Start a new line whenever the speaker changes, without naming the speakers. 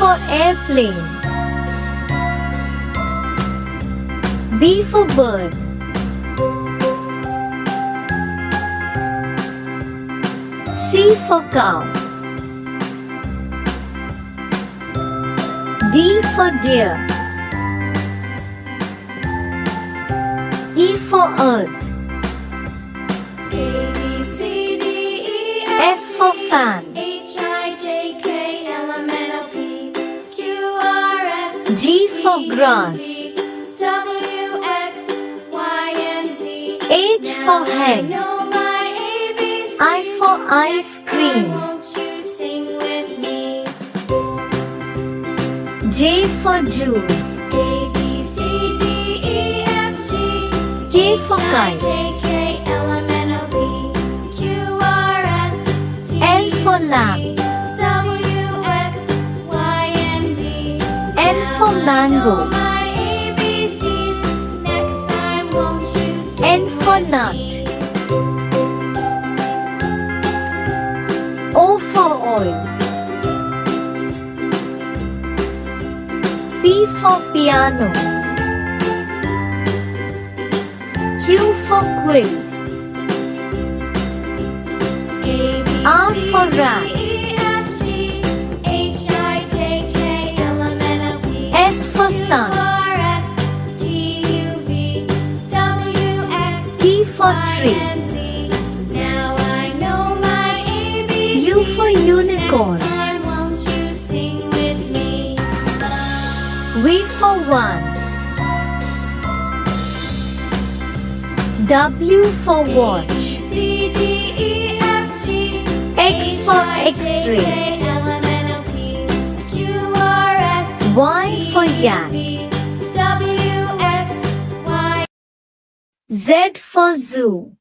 for airplane. B for bird. C for cow. D for deer. E for earth.
A, B, C, D, E,
F for fan.
H, I, J, K, L, M, N, O, P, Q, R, S,
G for grass.
W, X, Y, and Z.
H for
I
hen.
know my ABCs.
I for ice cream.
Won't you sing with me?
J for juice.
A, B, C, D, E, F, G.
K for
H, I,
kite.
J, K, L, M, N, O, P, Q, R, S, T,
L for
U,
lamb.
V, W, X, Y, and Z.
N for mango.
My ABCs. Next time, won't you sing
N for
with
nut.
me?
O for oil. P for piano. Q for quill.
A, B,
R
C,
for
D,
rat.
E, F, G, H, I, J, K, L, M, N, O, P,
S for
Q,
sun.
R, S, T, U, V, W, X,
T for
Y,
tree.
and Z. Now I know my ABCs.
U for unicorn.
Next time, won't you sing with me?
V for one. W for watch.
C, D, E, F, G,
X for X-ray.
K, L, M, N, O, P, Q, R, S,
Y for yak.
V, W, X, Y.
Z for zoo.